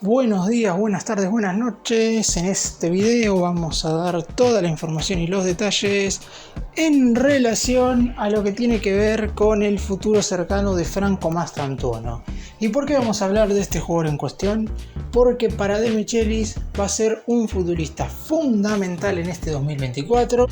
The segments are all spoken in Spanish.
Buenos días, buenas tardes, buenas noches. En este video vamos a dar toda la información y los detalles en relación a lo que tiene que ver con el futuro cercano de Franco Mastantuono. ¿Y por qué vamos a hablar de este jugador en cuestión? Porque para De Michelis va a ser un futbolista fundamental en este 2024.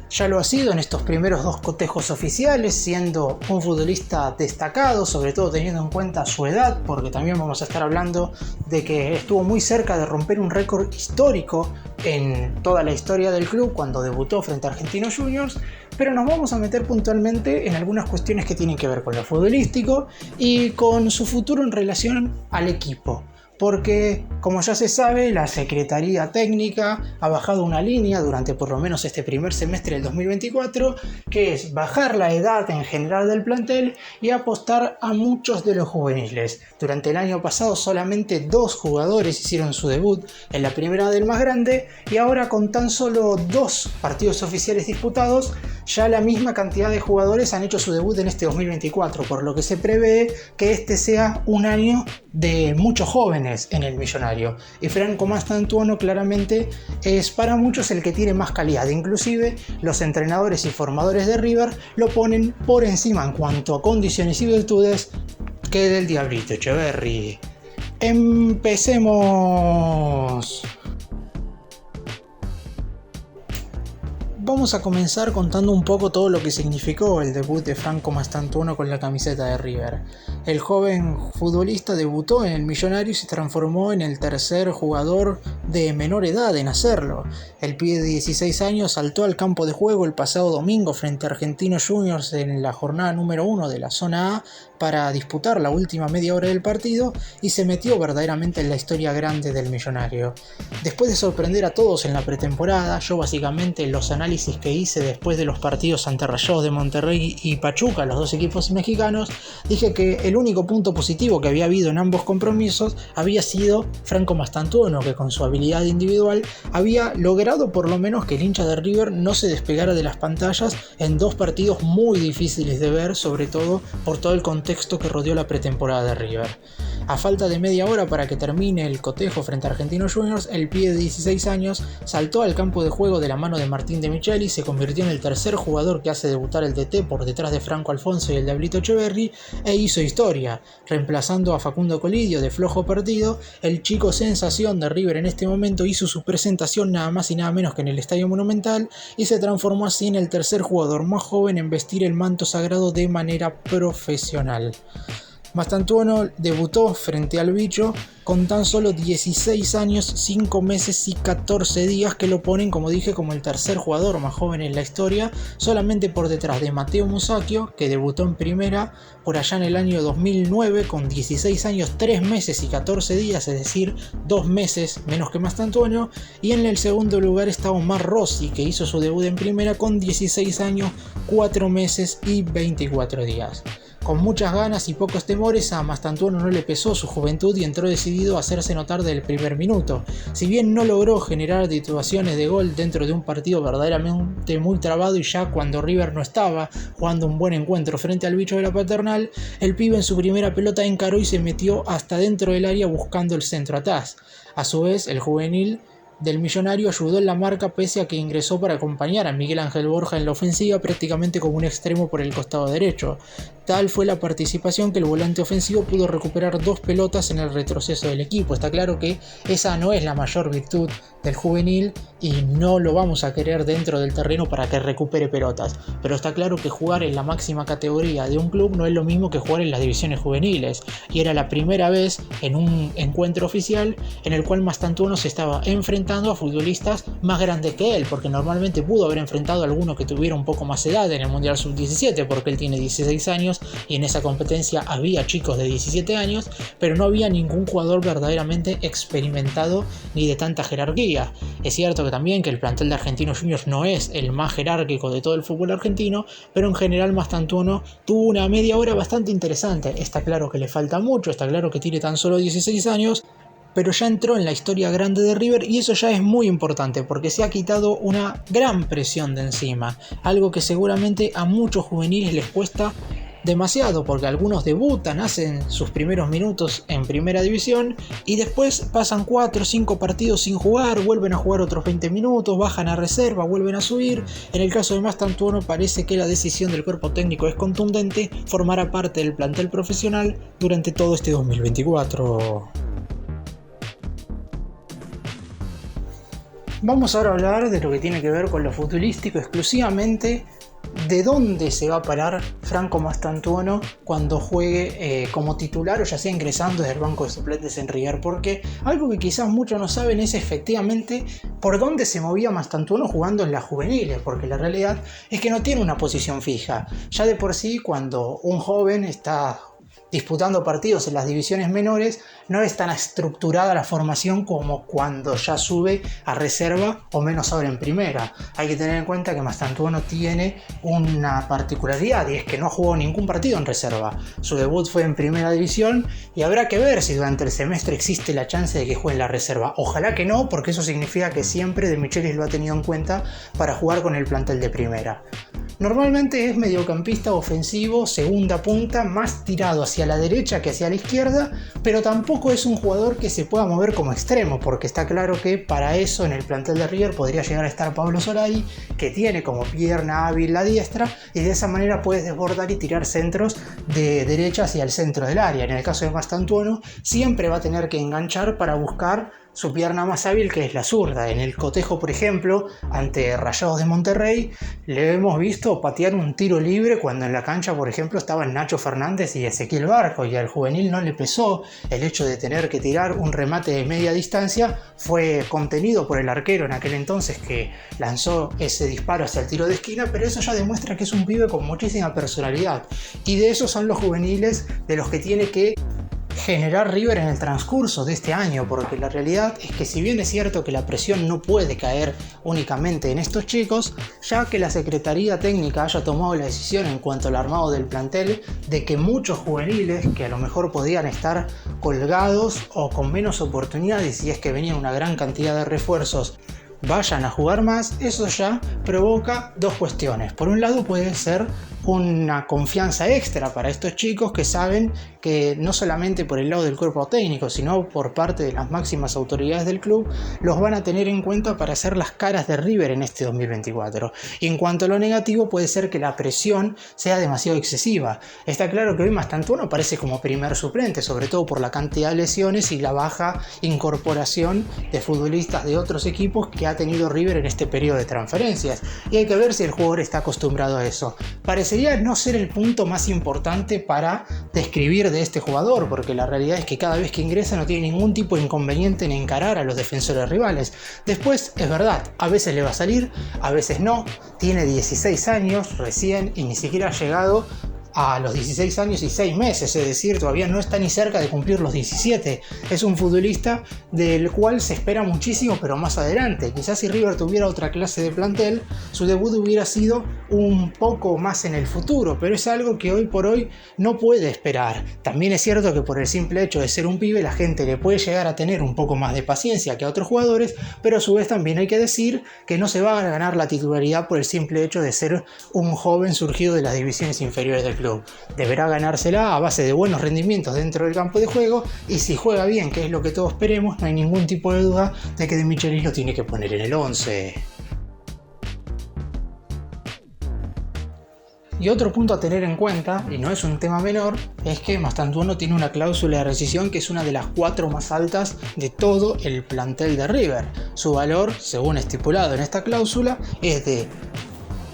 Ya lo ha sido en estos primeros dos cotejos oficiales, siendo un futbolista destacado, sobre todo teniendo en cuenta su edad, porque también vamos a estar hablando de que estuvo muy cerca de romper un récord histórico en toda la historia del club cuando debutó frente a Argentinos Juniors, pero nos vamos a meter puntualmente en algunas cuestiones que tienen que ver con lo futbolístico y con su futuro en relación al equipo. Porque, como ya se sabe, la Secretaría Técnica ha bajado una línea durante por lo menos este primer semestre del 2024, que es bajar la edad en general del plantel y apostar a muchos de los juveniles. Durante el año pasado solamente 2 jugadores hicieron su debut en la primera del más grande, y ahora con tan solo 2 partidos oficiales disputados, ya la misma cantidad de jugadores han hecho su debut en este 2024, por lo que se prevé que este sea un año de muchos jóvenes en el Millonario. Y Franco Mastantuono claramente es para muchos el que tiene más calidad. Inclusive los entrenadores y formadores de River lo ponen por encima en cuanto a condiciones y virtudes que del Diablito Echeverri. Empecemos. Vamos a comenzar contando un poco todo lo que significó el debut de Franco Mastantuono con la camiseta de River. El joven futbolista debutó en el Millonario y se transformó en el tercer jugador de menor edad en hacerlo. El pibe de 16 años saltó al campo de juego el pasado domingo frente a Argentinos Juniors en la jornada número 1 de la zona A para disputar la última media hora del partido y se metió verdaderamente en la historia grande del Millonario. Después de sorprender a todos en la pretemporada, yo básicamente los análisis que hice después de los partidos ante Rayados de Monterrey y Pachuca, los dos equipos mexicanos, dije que el único punto positivo que había habido en ambos compromisos había sido Franco Mastantuono, que con su habilidad individual había logrado por lo menos que el hincha de River no se despegara de las pantallas en 2 partidos muy difíciles de ver, sobre todo por todo el contexto que rodeó la pretemporada de River. A falta de media hora para que termine el cotejo frente a Argentinos Juniors, el pibe de 16 años saltó al campo de juego de la mano de Martín de Michelis, se convirtió en el tercer jugador que hace debutar el DT por detrás de Franco Alfonso y el Diablito Echeverri, e hizo historia, reemplazando a Facundo Colidio de flojo partido. El chico sensación de River en este momento hizo su presentación nada más y nada menos que en el Estadio Monumental y se transformó así en el tercer jugador más joven en vestir el manto sagrado de manera profesional. Mastantuono debutó frente al Bicho con tan solo 16 años, 5 meses y 14 días, que lo ponen, como dije, como el tercer jugador más joven en la historia, solamente por detrás de Mateo Musacchio, que debutó en primera por allá en el año 2009 con 16 años, 3 meses y 14 días, es decir, 2 meses menos que Mastantuono, y en el segundo lugar está Omar Rossi, que hizo su debut en primera con 16 años, 4 meses y 24 días. Con muchas ganas y pocos temores, a Mastantuono no le pesó su juventud y entró decidido a hacerse notar del primer minuto. Si bien no logró generar situaciones de gol dentro de un partido verdaderamente muy trabado, y ya cuando River no estaba jugando un buen encuentro frente al Bicho de la Paternal, el pibe en su primera pelota encaró y se metió hasta dentro del área buscando el centro atrás. A su vez, el juvenil del Millonario ayudó en la marca pese a que ingresó para acompañar a Miguel Ángel Borja en la ofensiva prácticamente como un extremo por el costado derecho. Tal fue la participación que el volante ofensivo pudo recuperar 2 pelotas en el retroceso del equipo. Está claro que esa no es la mayor virtud del juvenil y no lo vamos a querer dentro del terreno para que recupere pelotas, pero está claro que jugar en la máxima categoría de un club no es lo mismo que jugar en las divisiones juveniles, y era la primera vez en un encuentro oficial en el cual Mastantuono se estaba enfrentando a futbolistas más grandes que él, porque normalmente pudo haber enfrentado a alguno que tuviera un poco más edad en el Mundial Sub-17, porque él tiene 16 años y en esa competencia había chicos de 17 años, pero no había ningún jugador verdaderamente experimentado ni de tanta jerarquía. Es cierto que también que el plantel de Argentinos Juniors no es el más jerárquico de todo el fútbol argentino, pero en general Mastantuono tuvo una media hora bastante interesante. Está claro que le falta mucho, está claro que tiene tan solo 16 años, pero ya entró en la historia grande de River y eso ya es muy importante porque se ha quitado una gran presión de encima, algo que seguramente a muchos juveniles les cuesta demasiado porque algunos debutan, hacen sus primeros minutos en primera división y después pasan 4 o 5 partidos sin jugar, vuelven a jugar otros 20 minutos, bajan a reserva, vuelven a subir. En el caso de Mastantuono parece que la decisión del cuerpo técnico es contundente, formará parte del plantel profesional durante todo este 2024. Vamos ahora a hablar de lo que tiene que ver con lo futbolístico exclusivamente. ¿De dónde se va a parar Franco Mastantuono cuando juegue como titular o ya sea ingresando desde el banco de suplentes en River? Porque algo que quizás muchos no saben es efectivamente por dónde se movía Mastantuono jugando en las juveniles, porque la realidad es que no tiene una posición fija. Ya de por sí, cuando un joven está disputando partidos en las divisiones menores, no es tan estructurada la formación como cuando ya sube a reserva o menos ahora en primera. Hay que tener en cuenta que Mastantuono tiene una particularidad y es que no jugó ningún partido en reserva. Su debut fue en primera división y habrá que ver si durante el semestre existe la chance de que juegue en la reserva. Ojalá que no, porque eso significa que siempre De Michelis lo ha tenido en cuenta para jugar con el plantel de primera. Normalmente es mediocampista ofensivo, segunda punta, más tirado hacia la derecha que hacia la izquierda, pero tampoco es un jugador que se pueda mover como extremo, porque está claro que para eso en el plantel de River podría llegar a estar Pablo Solari, que tiene como pierna hábil la diestra, y de esa manera puedes desbordar y tirar centros de derecha hacia el centro del área. En el caso de Mastantuono, siempre va a tener que enganchar para buscar su pierna más hábil, que es la zurda. En el cotejo, por ejemplo, ante Rayados de Monterrey, le hemos visto patear un tiro libre cuando en la cancha, por ejemplo, estaban Nacho Fernández y Ezequiel Barco, y al juvenil no le pesó el hecho de tener que tirar un remate de media distancia. Fue contenido por el arquero en aquel entonces, que lanzó ese disparo hacia el tiro de esquina, pero eso ya demuestra que es un pibe con muchísima personalidad, y de esos son los juveniles de los que tiene que generar River en el transcurso de este año, porque la realidad es que si bien es cierto que la presión no puede caer únicamente en estos chicos, ya que la Secretaría Técnica haya tomado la decisión en cuanto al armado del plantel de que muchos juveniles que a lo mejor podían estar colgados o con menos oportunidades, y es que venía una gran cantidad de refuerzos, vayan a jugar más, eso ya provoca dos cuestiones. Por un lado puede ser una confianza extra para estos chicos que saben que no solamente por el lado del cuerpo técnico, sino por parte de las máximas autoridades del club, los van a tener en cuenta para hacer las caras de River en este 2024. Y en cuanto a lo negativo, puede ser que la presión sea demasiado excesiva. Está claro que hoy Mastantuono aparece como primer suplente, sobre todo por la cantidad de lesiones y la baja incorporación de futbolistas de otros equipos que ha tenido River en este periodo de transferencias. Y hay que ver si el jugador está acostumbrado a eso. Parecería no ser el punto más importante para describir de este jugador, porque la realidad es que cada vez que ingresa no tiene ningún tipo de inconveniente en encarar a los defensores rivales. Después, es verdad, a veces le va a salir, a veces no. Tiene 16 años recién y ni siquiera ha llegado a los 16 años y 6 meses, es decir, todavía no está ni cerca de cumplir los 17. Es un futbolista del cual se espera muchísimo, pero más adelante. Quizás si River tuviera otra clase de plantel, su debut hubiera sido un poco más en el futuro, pero es algo que hoy por hoy no puede esperar. También es cierto que por el simple hecho de ser un pibe, la gente le puede llegar a tener un poco más de paciencia que a otros jugadores, pero a su vez también hay que decir que no se va a ganar la titularidad por el simple hecho de ser un joven surgido de las divisiones inferiores del club. Deberá ganársela a base de buenos rendimientos dentro del campo de juego, y si juega bien, que es lo que todos esperemos, no hay ningún tipo de duda de que De Michelis lo tiene que poner en el 11. Y otro punto a tener en cuenta, y no es un tema menor, es que Mastantuono tiene una cláusula de rescisión que es una de las 4 más altas de todo el plantel de River. Su valor, según estipulado en esta cláusula, es de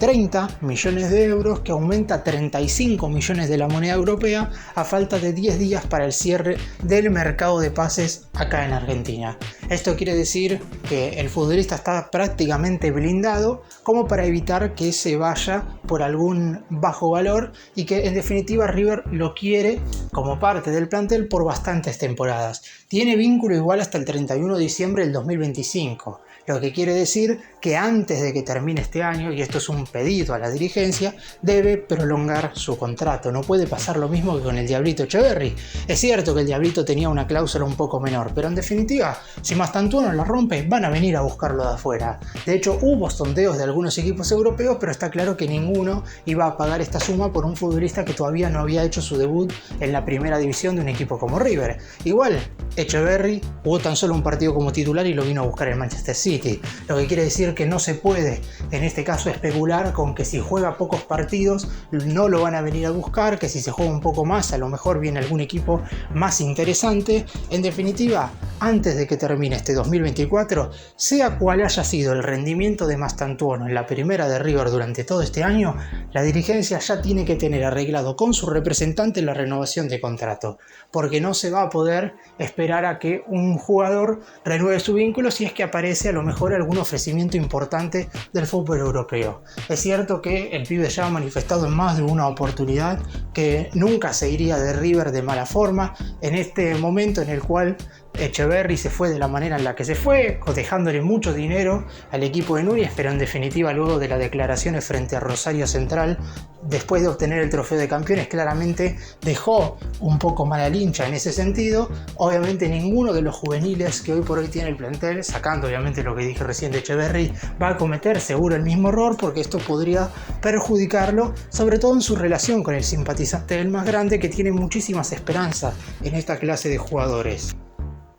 30 millones de euros, que aumenta a 35 millones de la moneda europea a falta de 10 días para el cierre del mercado de pases acá en Argentina. Esto quiere decir que el futbolista está prácticamente blindado como para evitar que se vaya por algún bajo valor, y que en definitiva River lo quiere como parte del plantel por bastantes temporadas. Tiene vínculo igual hasta el 31 de diciembre del 2025. Lo que quiere decir que antes de que termine este año, y esto es un pedido a la dirigencia, debe prolongar su contrato. No puede pasar lo mismo que con el Diablito Etcheverry. Es cierto que el Diablito tenía una cláusula un poco menor, pero en definitiva, si Mastantuono la rompe, van a venir a buscarlo de afuera. De hecho, hubo sondeos de algunos equipos europeos, pero está claro que ninguno iba a pagar esta suma por un futbolista que todavía no había hecho su debut en la primera división de un equipo como River. Igual, Etcheverry jugó tan solo un partido como titular y lo vino a buscar el Manchester City, lo que quiere decir que no se puede en este caso especular con que si juega pocos partidos no lo van a venir a buscar, que si se juega un poco más a lo mejor viene algún equipo más interesante. En definitiva, antes de que termine este 2024, sea cual haya sido el rendimiento de Mastantuono en la primera de River durante todo este año, la dirigencia ya tiene que tener arreglado con su representante la renovación de contrato, porque no se va a poder esperar a que un jugador renueve su vínculo si es que aparece a lo mejor algún ofrecimiento importante del fútbol europeo. Es cierto que el pibe ya ha manifestado en más de una oportunidad que nunca se iría de River de mala forma en este momento en el cual Etcheverry se fue de la manera en la que se fue, dejándole mucho dinero al equipo de Núñez, pero en definitiva luego de las declaraciones frente a Rosario Central, después de obtener el trofeo de campeones, claramente dejó un poco mal al hincha en ese sentido. Obviamente ninguno de los juveniles que hoy por hoy tiene el plantel, sacando obviamente lo que dije recién de Etcheverry, va a cometer seguro el mismo error, porque esto podría perjudicarlo, sobre todo en su relación con el simpatizante del más grande, que tiene muchísimas esperanzas en esta clase de jugadores.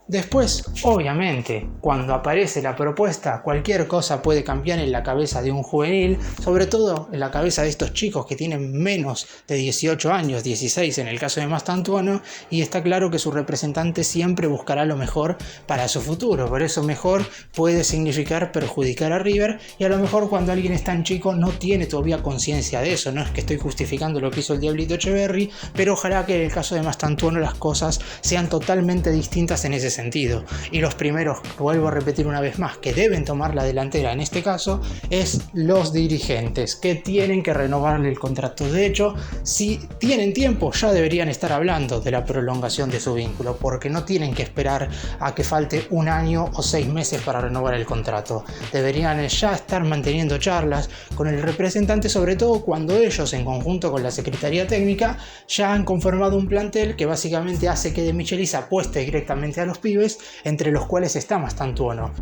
Después, obviamente, cuando aparece la propuesta, cualquier cosa puede cambiar en la cabeza de un juvenil, sobre todo en la cabeza de estos chicos que tienen menos de 18 años, 16 en el caso de Mastantuono, y está claro que su representante siempre buscará lo mejor para su futuro. Por eso mejor puede significar perjudicar a River, y a lo mejor cuando alguien es tan chico no tiene todavía conciencia de eso. No es que estoy justificando lo que hizo el Diablito Etcheverry, pero ojalá que en el caso de Mastantuono las cosas sean totalmente distintas en ese sentido. Y los primeros, vuelvo a repetir una vez más, que deben tomar la delantera en este caso, es los dirigentes, que tienen que renovarle el contrato. De hecho, si tienen tiempo, ya deberían estar hablando de la prolongación de su vínculo, porque no tienen que esperar a que falte un año o 6 meses para renovar el contrato. Deberían ya estar manteniendo charlas con el representante, sobre todo cuando ellos, en conjunto con la Secretaría Técnica, ya han conformado un plantel que básicamente hace que De Michelis apueste directamente a los pibes, entre los cuales está Mastantuono.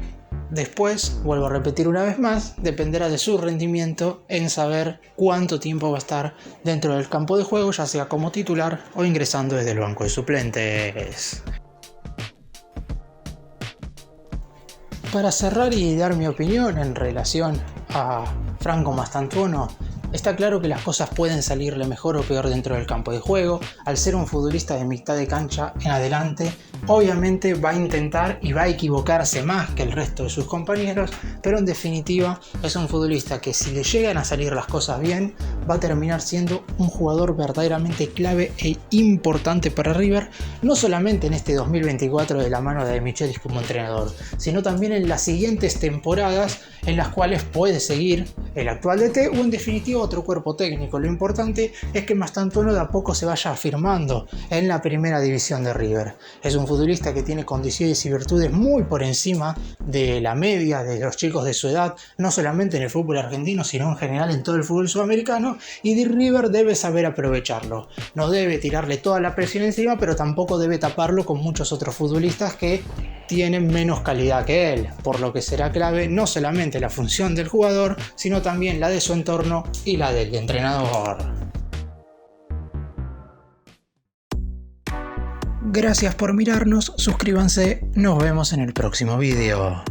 Después, vuelvo a repetir una vez más, dependerá de su rendimiento en saber cuánto tiempo va a estar dentro del campo de juego, ya sea como titular o ingresando desde el banco de suplentes. Para cerrar y dar mi opinión en relación a Franco Mastantuono, está claro que las cosas pueden salirle mejor o peor dentro del campo de juego. Al ser un futbolista de mitad de cancha en adelante, obviamente va a intentar y va a equivocarse más que el resto de sus compañeros, pero en definitiva es un futbolista que, si le llegan a salir las cosas bien, va a terminar siendo un jugador verdaderamente clave e importante para River, no solamente en este 2024 de la mano de Michelis como entrenador, sino también en las siguientes temporadas en las cuales puede seguir el actual DT o en definitiva otro cuerpo técnico. Lo importante es que Mastantuono de a poco se vaya afirmando en la primera división de River. Es un futbolista que tiene condiciones y virtudes muy por encima de la media de los chicos de su edad, no solamente en el fútbol argentino, sino en general en todo el fútbol sudamericano, y de River debe saber aprovecharlo. No debe tirarle toda la presión encima, pero tampoco debe taparlo con muchos otros futbolistas que tienen menos calidad que él, por lo que será clave no solamente la función del jugador, sino también la de su entorno y la del entrenador. Gracias por mirarnos, suscríbanse, nos vemos en el próximo video.